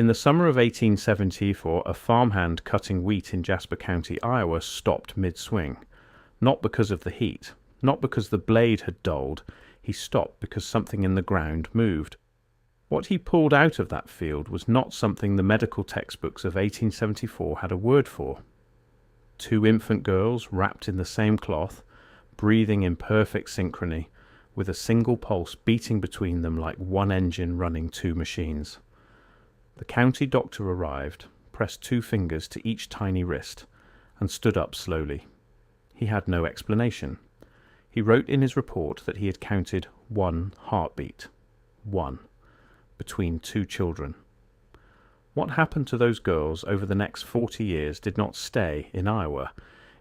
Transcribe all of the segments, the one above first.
In the summer of 1874, a farmhand cutting wheat in Jasper County, Iowa, stopped mid-swing. Not because of the heat, not because the blade had dulled. He stopped because something in the ground moved. What he pulled out of that field was not something the medical textbooks of 1874 had a word for. 2 infant girls wrapped in the same cloth, breathing in perfect synchrony, with a single pulse beating between them like one engine running 2 machines. The county doctor arrived, pressed 2 fingers to each tiny wrist, and stood up slowly. He had no explanation. He wrote in his report that he had counted 1 heartbeat. 1. Between 2 children. What happened to those girls over the next 40 years did not stay in Iowa.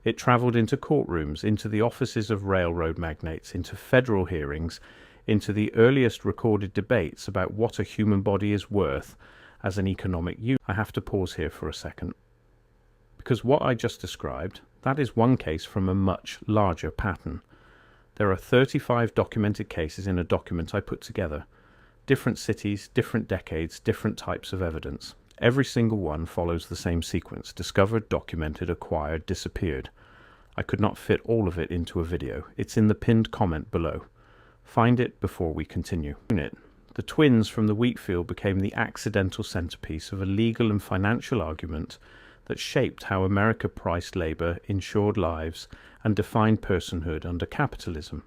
It travelled into courtrooms, into the offices of railroad magnates, into federal hearings, into the earliest recorded debates about what a human body is worth as an economic unit. I have to pause here for a second, because what I just described, that is one case from a much larger pattern. There are 35 documented cases in a document I put together. Different cities, different decades, different types of evidence. Every single one follows the same sequence: discovered, documented, acquired, disappeared. I could not fit all of it into a video. It's in the pinned comment below. Find it before we continue. The twins from the wheat field became the accidental centerpiece of a legal and financial argument that shaped how America priced labor, insured lives, and defined personhood under capitalism.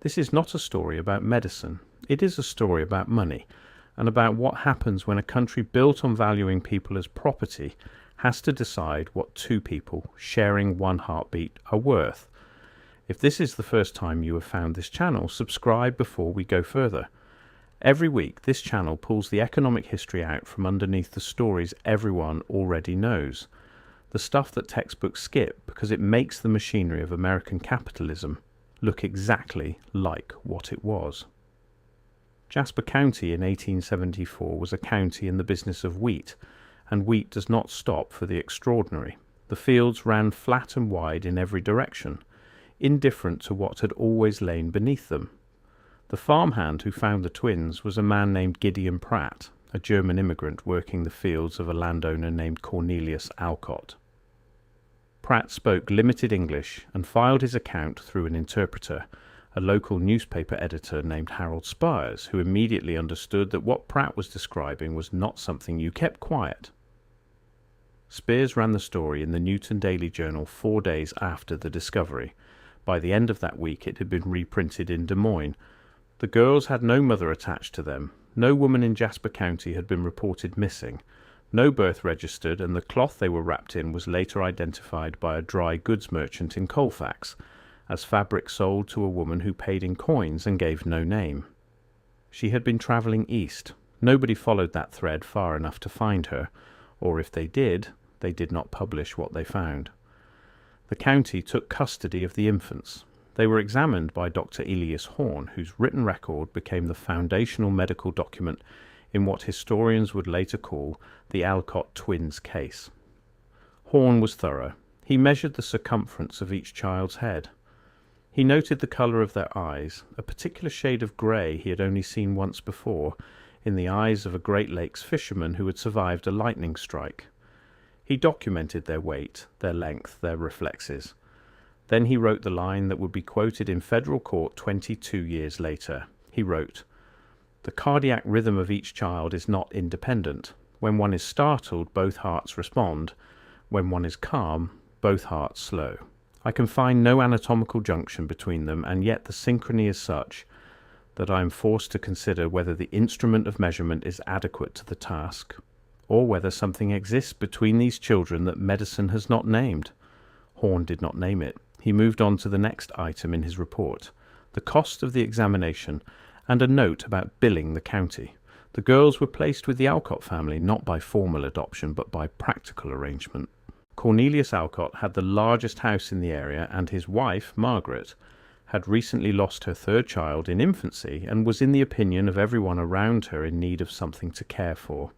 This is not a story about medicine. It is a story about money, and about what happens when a country built on valuing people as property has to decide what 2 people sharing 1 heartbeat are worth. If this is the first time you have found this channel, subscribe before we go further. Every week, this channel pulls the economic history out from underneath the stories everyone already knows. The stuff that textbooks skip because it makes the machinery of American capitalism look exactly like what it was. Jasper County in 1874 was a county in the business of wheat, and wheat does not stop for the extraordinary. The fields ran flat and wide in every direction, indifferent to what had always lain beneath them. The farmhand who found the twins was a man named Gideon Pratt, a German immigrant working the fields of a landowner named Cornelius Alcott. Pratt spoke limited English and filed his account through an interpreter, a local newspaper editor named Harold Spires, who immediately understood that what Pratt was describing was not something you kept quiet. Spires ran the story in the Newton Daily Journal 4 days after the discovery. By the end of that week it had been reprinted in Des Moines. The girls had no mother attached to them. No woman in Jasper County had been reported missing. No birth registered, and the cloth they were wrapped in was later identified by a dry goods merchant in Colfax as fabric sold to a woman who paid in coins and gave no name. She had been travelling east. Nobody followed that thread far enough to find her, or if they did not publish what they found. The county took custody of the infants. They were examined by Dr. Elias Horn, whose written record became the foundational medical document in what historians would later call the Alcott twins case. Horn was thorough. He measured the circumference of each child's head. He noted the colour of their eyes, a particular shade of grey he had only seen once before in the eyes of a Great Lakes fisherman who had survived a lightning strike. He documented their weight, their length, their reflexes. Then he wrote the line that would be quoted in federal court 22 years later. He wrote, "The cardiac rhythm of each child is not independent. When one is startled, both hearts respond. When one is calm, both hearts slow. I can find no anatomical junction between them, and yet the synchrony is such that I am forced to consider whether the instrument of measurement is adequate to the task, or whether something exists between these children that medicine has not named." Horn did not name it. He moved on to the next item in his report, the cost of the examination, and a note about billing the county. The girls were placed with the Alcott family, not by formal adoption, but by practical arrangement. Cornelius Alcott had the largest house in the area, and his wife, Margaret, had recently lost her 3rd child in infancy and was in the opinion of everyone around her in need of something to care for.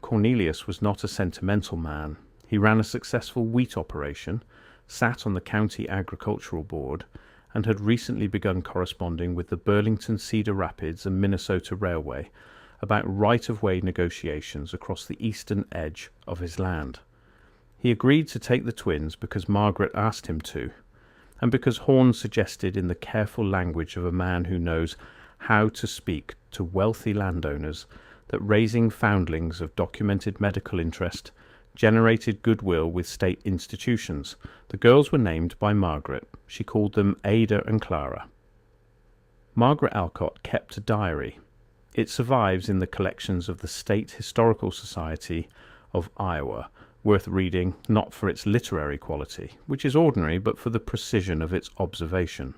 Cornelius was not a sentimental man. He ran a successful wheat operation, sat on the county agricultural board, and had recently begun corresponding with the Burlington, Cedar Rapids and Minnesota Railway, about right-of-way negotiations across the eastern edge of his land. He agreed to take the twins because Margaret asked him to, and because Horn suggested, in the careful language of a man who knows how to speak to wealthy landowners, that raising foundlings of documented medical interest generated goodwill with state institutions. The girls were named by Margaret. She called them Ada and Clara. Margaret Alcott kept a diary. It survives in the collections of the State Historical Society of Iowa, worth reading not for its literary quality, which is ordinary, but for the precision of its observation.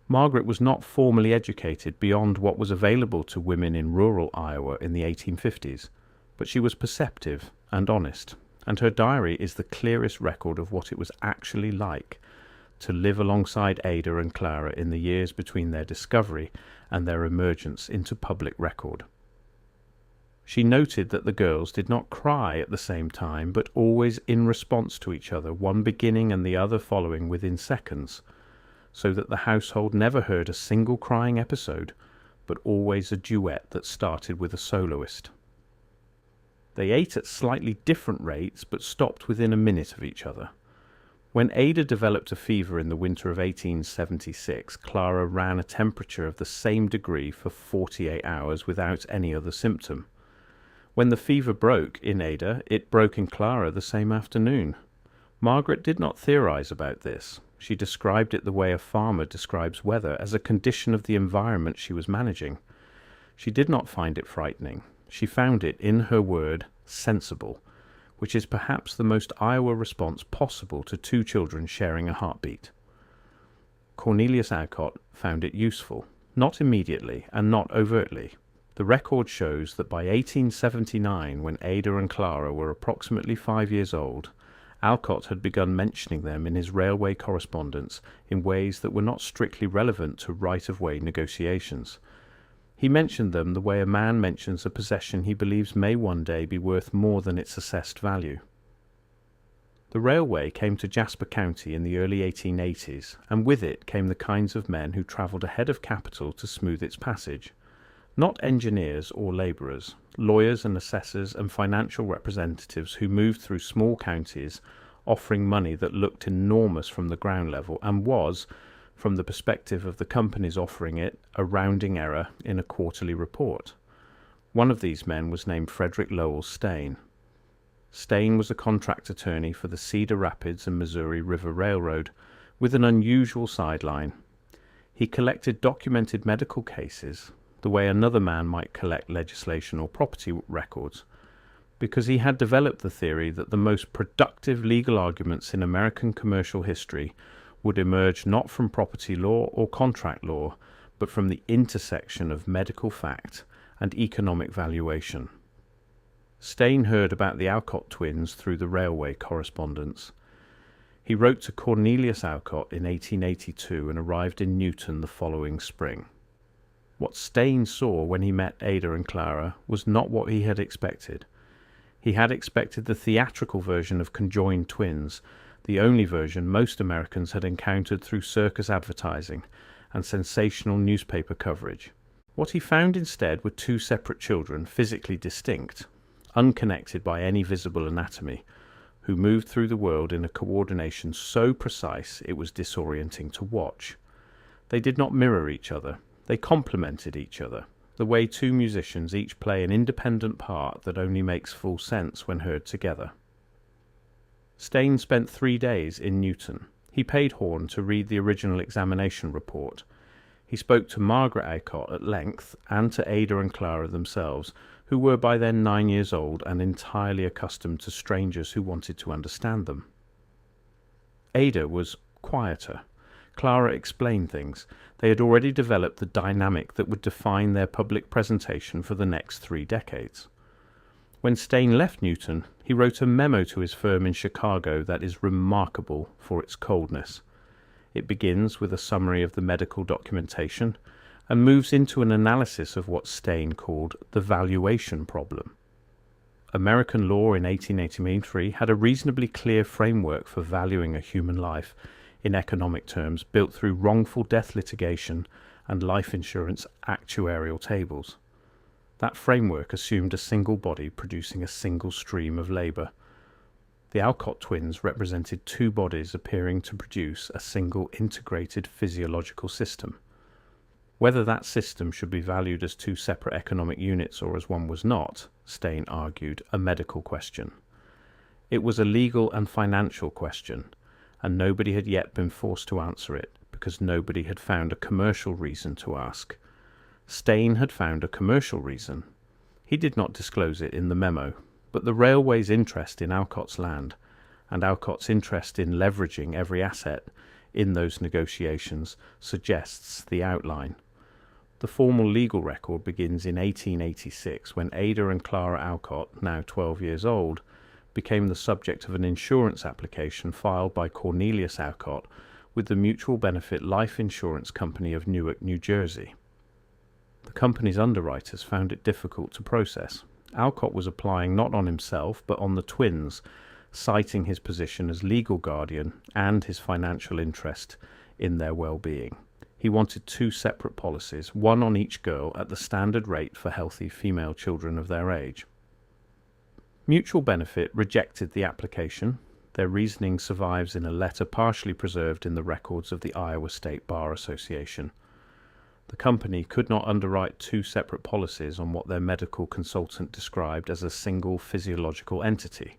Margaret was not formally educated beyond what was available to women in rural Iowa in the 1850s, but she was perceptive and honest, and her diary is the clearest record of what it was actually like to live alongside Ada and Clara in the years between their discovery and their emergence into public record. She noted that the girls did not cry at the same time, but always in response to each other, one beginning and the other following within seconds, so that the household never heard a single crying episode, but always a duet that started with a soloist. They ate at slightly different rates, but stopped within a minute of each other. When Ada developed a fever in the winter of 1876, Clara ran a temperature of the same degree for 48 hours without any other symptom. When the fever broke in Ada, it broke in Clara the same afternoon. Margaret did not theorize about this. She described it the way a farmer describes weather, as a condition of the environment she was managing. She did not find it frightening. She found it, in her word, sensible, which is perhaps the most Iowa response possible to two children sharing a heartbeat. Cornelius Alcott found it useful, not immediately and not overtly. The record shows that by 1879, when Ada and Clara were approximately 5 years old, Alcott had begun mentioning them in his railway correspondence in ways that were not strictly relevant to right-of-way negotiations. He mentioned them the way a man mentions a possession he believes may one day be worth more than its assessed value. The railway came to Jasper County in the early 1880s, and with it came the kinds of men who travelled ahead of capital to smooth its passage. Not engineers or labourers, lawyers and assessors and financial representatives who moved through small counties offering money that looked enormous from the ground level and was, from the perspective of the companies offering it, a rounding error in a quarterly report. One of these men was named Frederick Lowell Stain. Stain was a contract attorney for the Cedar Rapids and Missouri River Railroad, with an unusual sideline. He collected documented medical cases, the way another man might collect legislation or property records, because he had developed the theory that the most productive legal arguments in American commercial history would emerge not from property law or contract law, but from the intersection of medical fact and economic valuation. Stain heard about the Alcott twins through the railway correspondence. He wrote to Cornelius Alcott in 1882 and arrived in Newton the following spring. What Stain saw when he met Ada and Clara was not what he had expected. He had expected the theatrical version of conjoined twins, the only version most Americans had encountered through circus advertising and sensational newspaper coverage. What he found instead were two separate children, physically distinct, unconnected by any visible anatomy, who moved through the world in a coordination so precise it was disorienting to watch. They did not mirror each other. They complemented each other, the way two musicians each play an independent part that only makes full sense when heard together. Stain spent 3 days in Newton. He paid Horn to read the original examination report. He spoke to Margaret Alcott at length, and to Ada and Clara themselves, who were by then 9 years old and entirely accustomed to strangers who wanted to understand them. Ada was quieter. Clara explained things. They had already developed the dynamic that would define their public presentation for the next 3 decades. When Stain left Newton, he wrote a memo to his firm in Chicago that is remarkable for its coldness. It begins with a summary of the medical documentation and moves into an analysis of what Stain called the valuation problem. American law in 1883 had a reasonably clear framework for valuing a human life in economic terms, built through wrongful death litigation and life insurance actuarial tables. That framework assumed a single body producing a single stream of labour. The Alcott twins represented two bodies appearing to produce a single integrated physiological system. Whether that system should be valued as two separate economic units or as one was not, Stein argued, a medical question. It was a legal and financial question, and nobody had yet been forced to answer it because nobody had found a commercial reason to ask. Stein had found a commercial reason. He did not disclose it in the memo, but the railway's interest in Alcott's land and Alcott's interest in leveraging every asset in those negotiations suggests the outline. The formal legal record begins in 1886 when Ada and Clara Alcott, now 12 years old, became the subject of an insurance application filed by Cornelius Alcott with the Mutual Benefit Life Insurance Company of Newark, New Jersey. The company's underwriters found it difficult to process. Alcott was applying not on himself but on the twins, citing his position as legal guardian and his financial interest in their well-being. He wanted two separate policies, one on each girl at the standard rate for healthy female children of their age. Mutual Benefit rejected the application. Their reasoning survives in a letter partially preserved in the records of the Iowa State Bar Association. The company could not underwrite two separate policies on what their medical consultant described as a single physiological entity.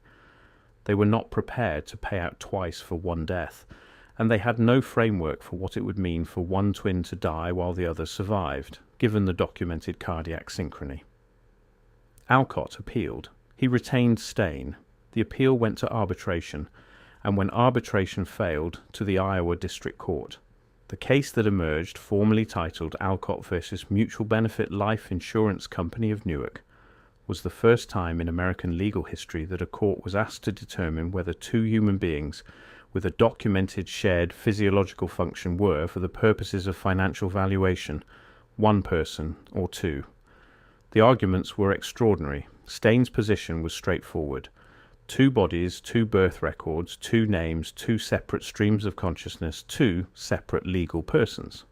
They were not prepared to pay out twice for one death, and they had no framework for what it would mean for one twin to die while the other survived, given the documented cardiac synchrony. Alcott appealed. He retained Stein. The appeal went to arbitration, and when arbitration failed, to the Iowa District Court. The case that emerged, formally titled Alcott versus Mutual Benefit Life Insurance Company of Newark, was the first time in American legal history that a court was asked to determine whether two human beings with a documented shared physiological function were, for the purposes of financial valuation, one person or two. The arguments were extraordinary. Stein's position was straightforward. Two bodies, two birth records, two names, two separate streams of consciousness, two separate legal persons.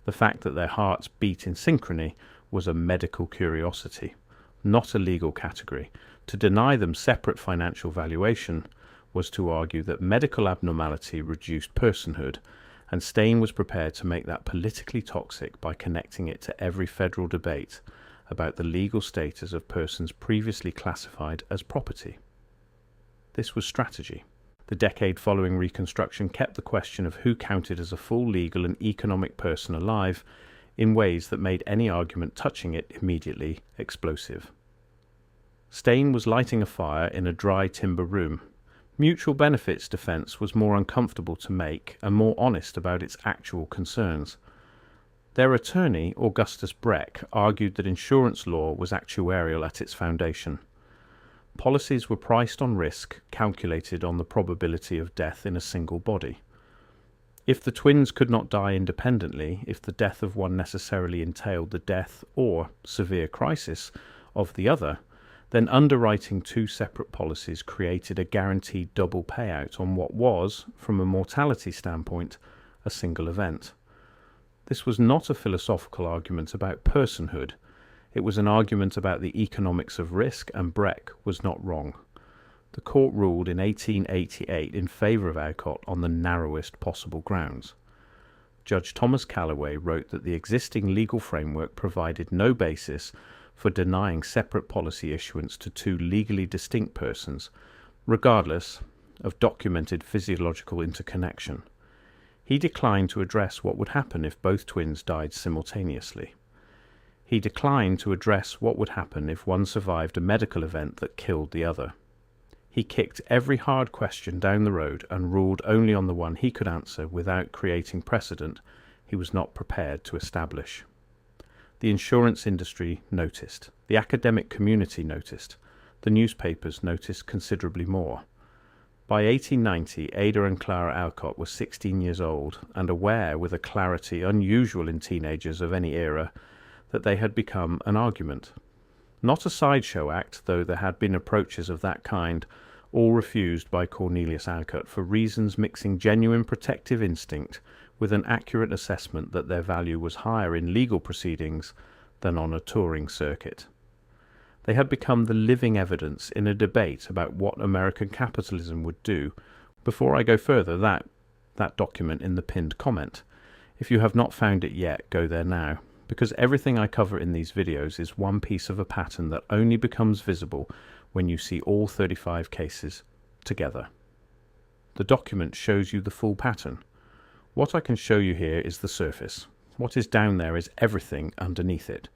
The fact that their hearts beat in synchrony was a medical curiosity, not a legal category. To deny them separate financial valuation was to argue that medical abnormality reduced personhood, and Stein was prepared to make that politically toxic by connecting it to every federal debate about the legal status of persons previously classified as property. This was strategy. The decade following Reconstruction kept the question of who counted as a full legal and economic person alive in ways that made any argument touching it immediately explosive. Stein was lighting a fire in a dry timber room. Mutual Benefit's defense was more uncomfortable to make and more honest about its actual concerns. Their attorney, Augustus Breck, argued that insurance law was actuarial at its foundation. Policies were priced on risk, calculated on the probability of death in a single body. If the twins could not die independently, if the death of one necessarily entailed the death or severe crisis of the other, then underwriting two separate policies created a guaranteed double payout on what was, from a mortality standpoint, a single event. This was not a philosophical argument about personhood. It was an argument about the economics of risk, and Breck was not wrong. The court ruled in 1888 in favour of Alcott on the narrowest possible grounds. Judge Thomas Callaway wrote that the existing legal framework provided no basis for denying separate policy issuance to two legally distinct persons, regardless of documented physiological interconnection. He declined to address what would happen if both twins died simultaneously. He declined to address what would happen if one survived a medical event that killed the other. He kicked every hard question down the road and ruled only on the one he could answer without creating precedent he was not prepared to establish. The insurance industry noticed. The academic community noticed. The newspapers noticed considerably more. By 1890, Ada and Clara Alcott were 16 years old and aware, with a clarity unusual in teenagers of any era, that they had become an argument. Not a sideshow act, though there had been approaches of that kind, all refused by Cornelius Alcott for reasons mixing genuine protective instinct with an accurate assessment that their value was higher in legal proceedings than on a touring circuit. They had become the living evidence in a debate about what American capitalism would do. Before I go further, that document in the pinned comment. If you have not found it yet, go there now, because everything I cover in these videos is one piece of a pattern that only becomes visible when you see all 35 cases together. The document shows you the full pattern. What I can show you here is the surface. What is down there is everything underneath it.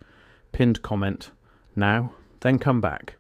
Pinned comment now, then come back.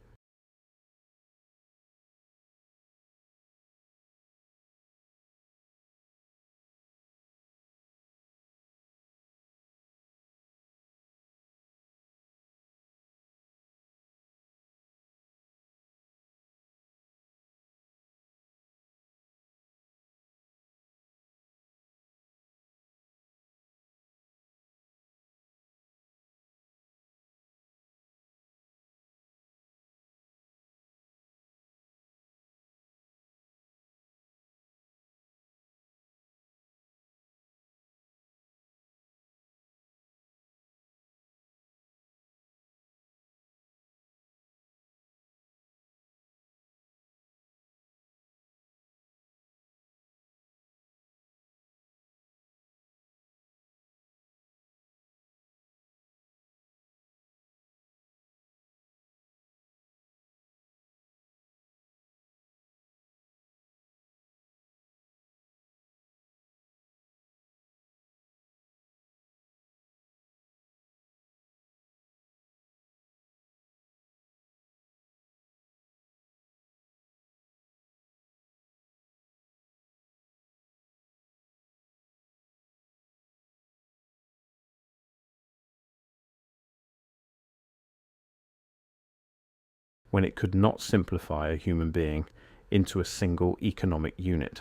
When it could not simplify a human being into a single economic unit.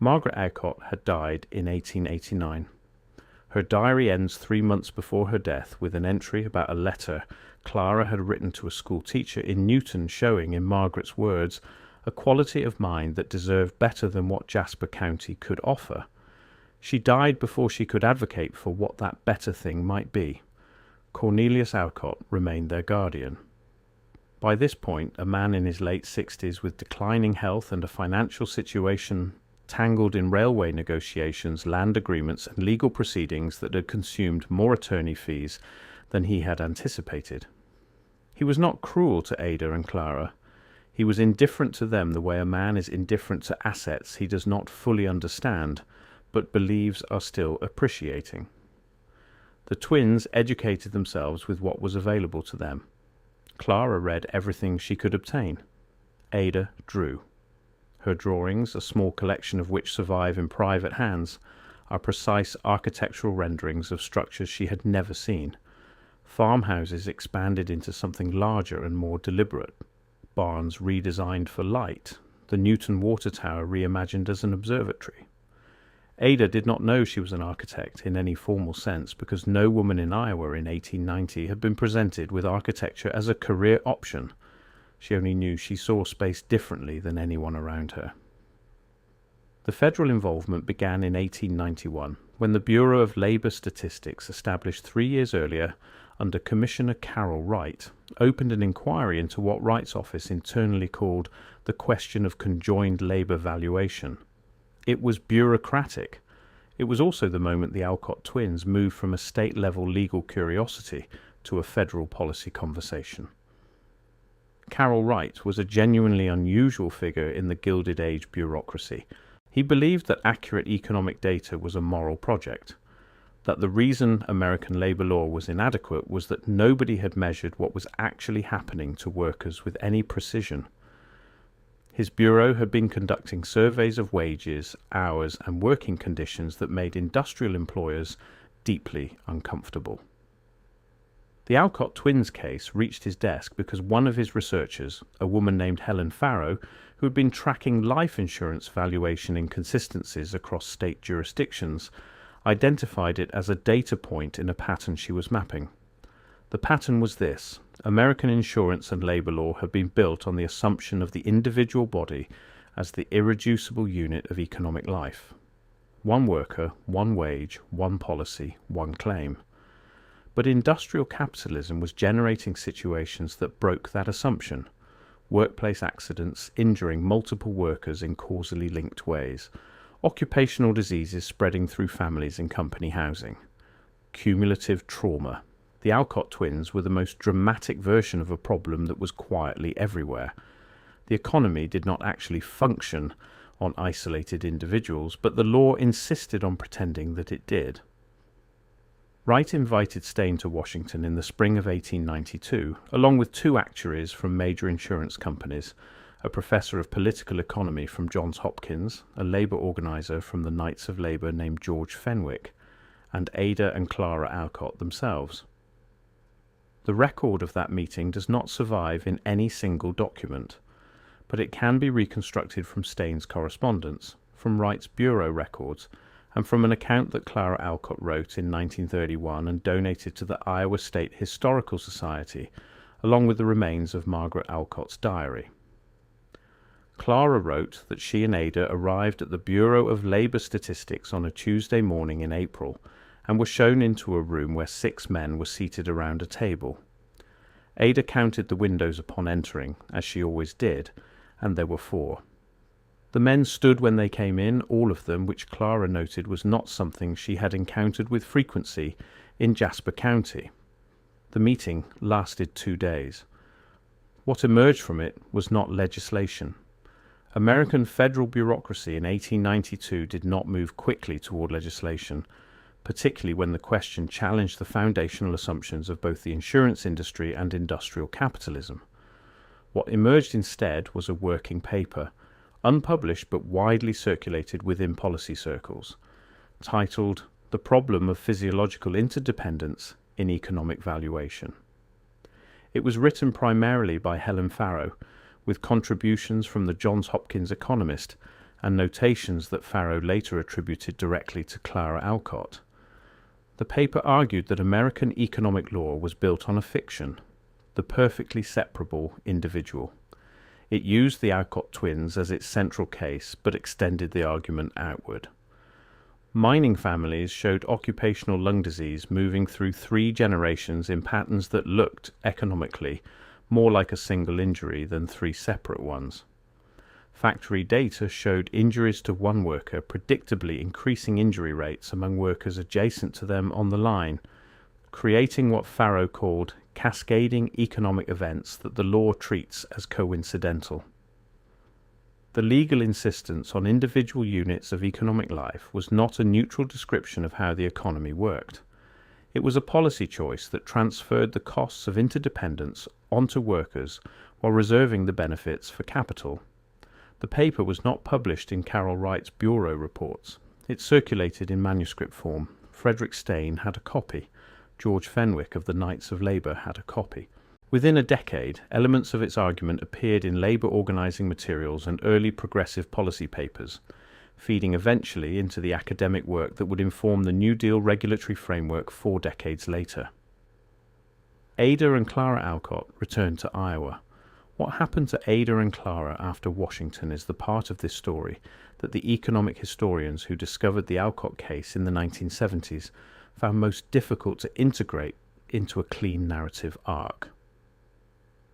Margaret Alcott had died in 1889. Her diary ends 3 months before her death with an entry about a letter Clara had written to a school teacher in Newton showing, in Margaret's words, a quality of mind that deserved better than what Jasper County could offer. She died before she could advocate for what that better thing might be. Cornelius Alcott remained their guardian. By this point, a man in his late 60s with declining health and a financial situation tangled in railway negotiations, land agreements, and legal proceedings that had consumed more attorney fees than he had anticipated. He was not cruel to Ada and Clara. He was indifferent to them the way a man is indifferent to assets he does not fully understand, but believes are still appreciating. The twins educated themselves with what was available to them. Clara read everything she could obtain. Ada drew. Her drawings, a small collection of which survive in private hands, are precise architectural renderings of structures she had never seen. Farmhouses expanded into something larger and more deliberate. Barns redesigned for light. The Newton water tower reimagined as an observatory. Ada did not know she was an architect in any formal sense because no woman in Iowa in 1890 had been presented with architecture as a career option. She only knew she saw space differently than anyone around her. The federal involvement began in 1891 when the Bureau of Labor Statistics, established 3 years earlier under Commissioner Carol Wright, opened an inquiry into what Wright's office internally called the question of conjoined labor valuation. It was bureaucratic. It was also the moment the Alcott twins moved from a state-level legal curiosity to a federal policy conversation. Carol Wright was a genuinely unusual figure in the Gilded Age bureaucracy. He believed that accurate economic data was a moral project, that the reason American labor law was inadequate was that nobody had measured what was actually happening to workers with any precision. His bureau had been conducting surveys of wages, hours, and working conditions that made industrial employers deeply uncomfortable. The Alcott twins case reached his desk because one of his researchers, a woman named Helen Farrow, who had been tracking life insurance valuation inconsistencies across state jurisdictions, identified it as a data point in a pattern she was mapping. The pattern was this: American insurance and labor law had been built on the assumption of the individual body as the irreducible unit of economic life. One worker, one wage, one policy, one claim. But industrial capitalism was generating situations that broke that assumption. Workplace accidents injuring multiple workers in causally linked ways. Occupational diseases spreading through families and company housing. Cumulative trauma. The Alcott twins were the most dramatic version of a problem that was quietly everywhere. The economy did not actually function on isolated individuals, but the law insisted on pretending that it did. Wright invited Steyn to Washington in the spring of 1892, along with two actuaries from major insurance companies, a professor of political economy from Johns Hopkins, a labour organiser from the Knights of Labour named George Fenwick, and Ada and Clara Alcott themselves. The record of that meeting does not survive in any single document, but it can be reconstructed from Steyn's correspondence, from Wright's bureau records, and from an account that Clara Alcott wrote in 1931 and donated to the Iowa State Historical Society, along with the remains of Margaret Alcott's diary. Clara wrote that she and Ada arrived at the Bureau of Labor Statistics on a Tuesday morning in April and were shown into a room where 6 men were seated around a table. Ada counted the windows upon entering, as she always did, and there were 4. The men stood when they came in, all of them, which Clara noted was not something she had encountered with frequency in Jasper County. The meeting lasted 2 days. What emerged from it was not legislation. American federal bureaucracy in 1892 did not move quickly toward legislation, particularly when the question challenged the foundational assumptions of both the insurance industry and industrial capitalism. What emerged instead was a working paper, unpublished but widely circulated within policy circles, titled The Problem of Physiological Interdependence in Economic Valuation. It was written primarily by Helen Farrow, with contributions from the Johns Hopkins economist and notations that Farrow later attributed directly to Clara Alcott. The paper argued that American economic law was built on a fiction, the perfectly separable individual. It used the Alcott twins as its central case, but extended the argument outward. Mining families showed occupational lung disease moving through 3 generations in patterns that looked, economically, more like a single injury than 3 separate ones. Factory data showed injuries to one worker predictably increasing injury rates among workers adjacent to them on the line, creating what Farrow called cascading economic events that the law treats as coincidental. The legal insistence on individual units of economic life was not a neutral description of how the economy worked. It was a policy choice that transferred the costs of interdependence onto workers while reserving the benefits for capital. The paper was not published in Carol Wright's bureau reports. It circulated in manuscript form. Frederick Steyn had a copy. George Fenwick of the Knights of Labour had a copy. Within a decade, elements of its argument appeared in labour organising materials and early progressive policy papers, feeding eventually into the academic work that would inform the New Deal regulatory framework 4 decades later. Ada and Clara Alcott returned to Iowa. What happened to Ada and Clara after Washington is the part of this story that the economic historians who discovered the Alcott case in the 1970s found most difficult to integrate into a clean narrative arc.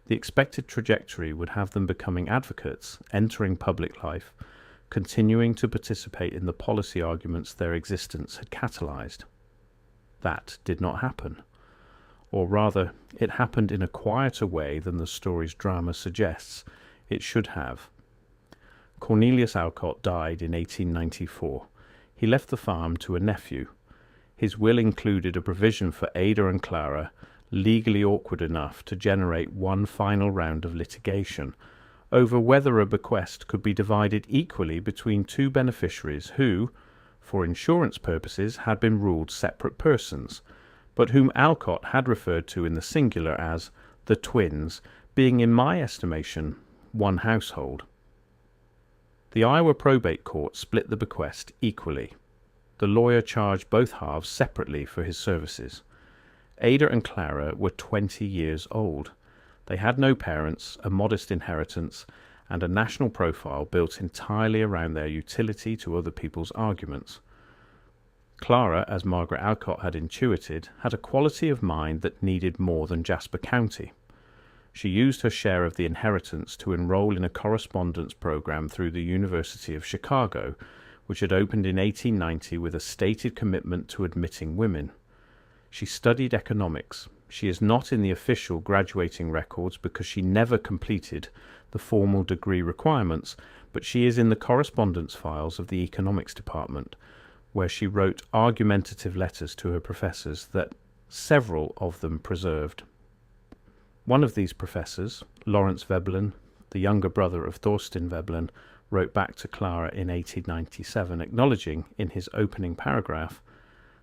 The expected trajectory would have them becoming advocates, entering public life, continuing to participate in the policy arguments their existence had catalyzed. That did not happen. Or rather, it happened in a quieter way than the story's drama suggests it should have. Cornelius Alcott died in 1894. He left the farm to a nephew. His will included a provision for Ada and Clara, legally awkward enough to generate one final round of litigation over whether a bequest could be divided equally between 2 beneficiaries who, for insurance purposes, had been ruled separate persons, but whom Alcott had referred to in the singular as the twins, being in my estimation one household. The Iowa probate court split the bequest equally. The lawyer charged both halves separately for his services. Ada and Clara were 20 years old. They had no parents, a modest inheritance, and a national profile built entirely around their utility to other people's arguments. Clara, as Margaret Alcott had intuited, had a quality of mind that needed more than Jasper County. She used her share of the inheritance to enroll in a correspondence program through the University of Chicago, which had opened in 1890 with a stated commitment to admitting women. She studied economics. She is not in the official graduating records because she never completed the formal degree requirements, but she is in the correspondence files of the economics department, where she wrote argumentative letters to her professors that several of them preserved. One of these professors, Lawrence Veblen, the younger brother of Thorstein Veblen, wrote back to Clara in 1897, acknowledging in his opening paragraph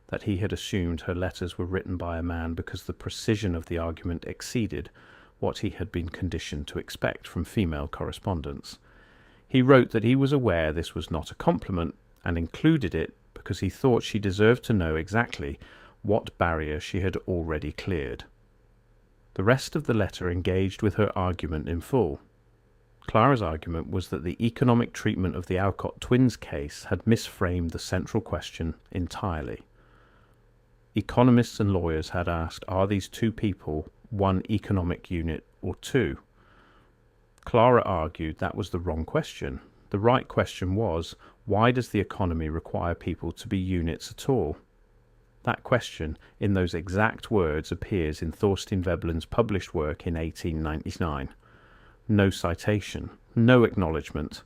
that he had assumed her letters were written by a man because the precision of the argument exceeded what he had been conditioned to expect from female correspondence. He wrote that he was aware this was not a compliment, and included it because he thought she deserved to know exactly what barrier she had already cleared. The rest of the letter engaged with her argument in full. Clara's argument was that the economic treatment of the Alcott twins case had misframed the central question entirely. Economists and lawyers had asked, are these two people one economic unit or two? Clara argued that was the wrong question. The right question was, why does the economy require people to be units at all? That question, in those exact words, appears in Thorstein Veblen's published work in 1899. No citation, no acknowledgement.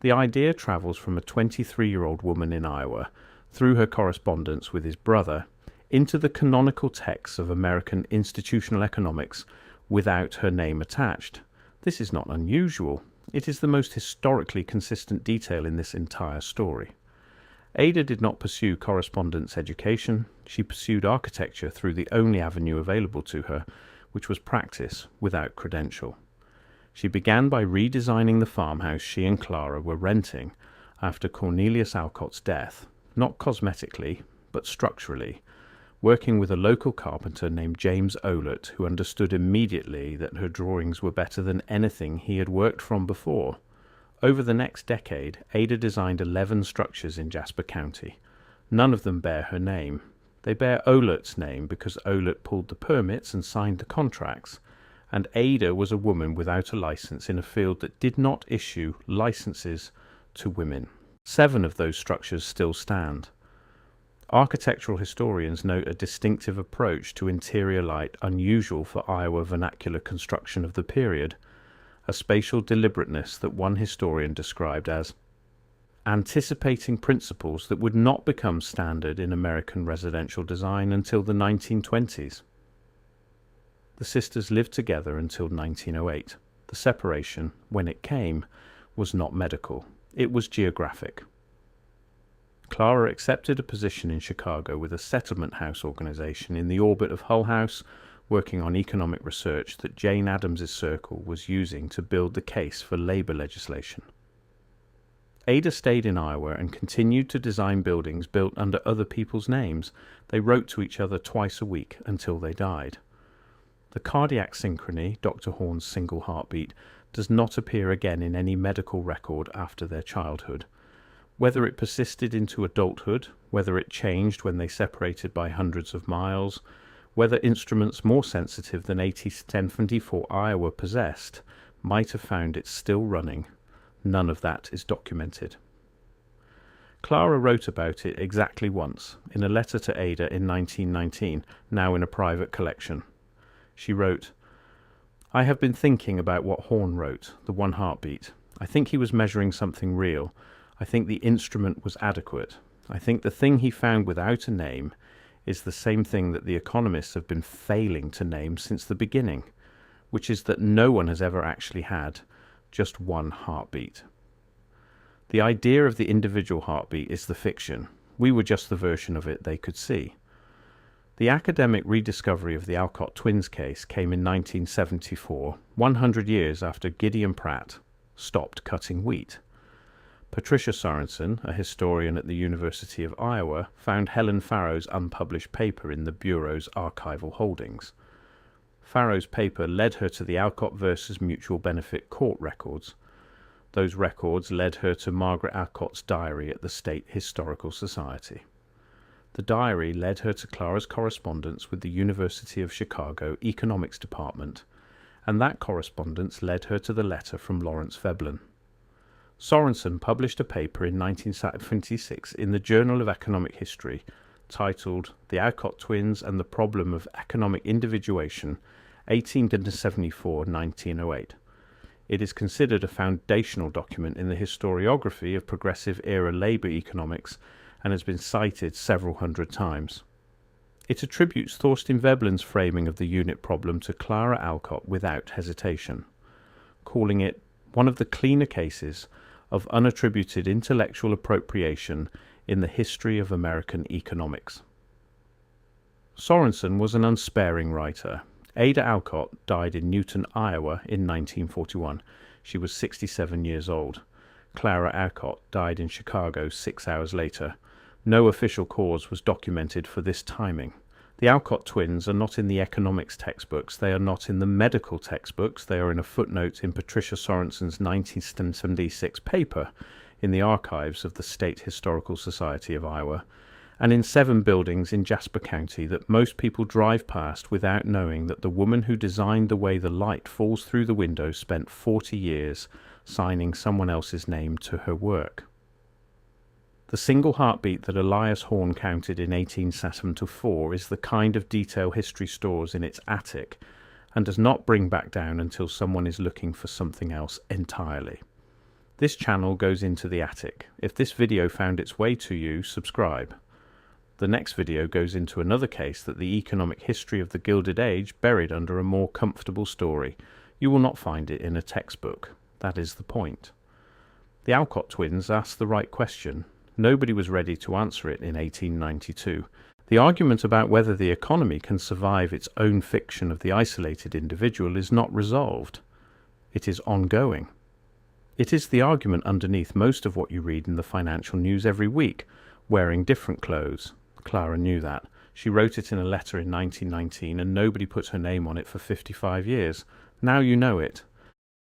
The idea travels from a 23-year-old woman in Iowa, through her correspondence with his brother, into the canonical texts of American institutional economics without her name attached. This is not unusual. It is the most historically consistent detail in this entire story. Ada did not pursue correspondence education. She pursued architecture through the only avenue available to her, which was practice without credential. She began by redesigning the farmhouse she and Clara were renting after Cornelius Alcott's death, not cosmetically, but structurally, working with a local carpenter named James Olert, who understood immediately that her drawings were better than anything he had worked from before. Over the next decade, Ada designed 11 structures in Jasper County. None of them bear her name. They bear Olert's name because Olert pulled the permits and signed the contracts, and Ada was a woman without a license in a field that did not issue licenses to women. 7 of those structures still stand. Architectural historians note a distinctive approach to interior light unusual for Iowa vernacular construction of the period, a spatial deliberateness that one historian described as anticipating principles that would not become standard in American residential design until the 1920s. The sisters lived together until 1908. The separation, when it came, was not medical. It was geographic. Clara accepted a position in Chicago with a settlement house organization in the orbit of Hull House, working on economic research that Jane Addams's circle was using to build the case for labor legislation. Ada stayed in Iowa and continued to design buildings built under other people's names. They wrote to each other twice a week until they died. The cardiac synchrony, Dr. Horn's single heartbeat, does not appear again in any medical record after their childhood. Whether it persisted into adulthood, whether it changed when they separated by hundreds of miles, whether instruments more sensitive than 1074 Iowa possessed might have found it still running, none of that is documented. Clara wrote about it exactly once, in a letter to Ada in 1919, now in a private collection. She wrote, "I have been thinking about what Horn wrote, the one heartbeat. I think he was measuring something real. I think the instrument was adequate. I think the thing he found without a name is the same thing that the economists have been failing to name since the beginning, which is that no one has ever actually had just one heartbeat. The idea of the individual heartbeat is the fiction. We were just the version of it they could see." The academic rediscovery of the Alcott twins case came in 1974, 100 years after Gideon Pratt stopped cutting wheat. Patricia Sorensen, a historian at the University of Iowa, found Helen Farrow's unpublished paper in the Bureau's archival holdings. Farrow's paper led her to the Alcott versus Mutual Benefit court records. Those records led her to Margaret Alcott's diary at the State Historical Society. The diary led her to Clara's correspondence with the University of Chicago Economics Department, and that correspondence led her to the letter from Lawrence Veblen. Sorensen published a paper in 1976 in the Journal of Economic History titled The Alcott Twins and the Problem of Economic Individuation, 1874-1908. It is considered a foundational document in the historiography of progressive-era labour economics and has been cited several hundred times. It attributes Thorstein Veblen's framing of the unit problem to Clara Alcott without hesitation, calling it one of the cleaner cases of unattributed intellectual appropriation in the history of American economics. Sorensen was an unsparing writer. Ada Alcott died in Newton, Iowa in 1941. She was 67 years old. Clara Alcott died in Chicago 6 hours later. No official cause was documented for this timing. The Alcott twins are not in the economics textbooks, they are not in the medical textbooks, they are in a footnote in Patricia Sorensen's 1976 paper in the archives of the State Historical Society of Iowa, and in 7 buildings in Jasper County that most people drive past without knowing that the woman who designed the way the light falls through the window spent 40 years signing someone else's name to her work. The single heartbeat that Elias Horn counted in 1874 is the kind of detail history stores in its attic and does not bring back down until someone is looking for something else entirely. This channel goes into the attic. If this video found its way to you, subscribe. The next video goes into another case that the economic history of the Gilded Age buried under a more comfortable story. You will not find it in a textbook. That is the point. The Alcott twins asked the right question. Nobody was ready to answer it in 1892. The argument about whether the economy can survive its own fiction of the isolated individual is not resolved. It is ongoing. It is the argument underneath most of what you read in the financial news every week, wearing different clothes. Clara knew that. She wrote it in a letter in 1919 and nobody put her name on it for 55 years. Now you know it.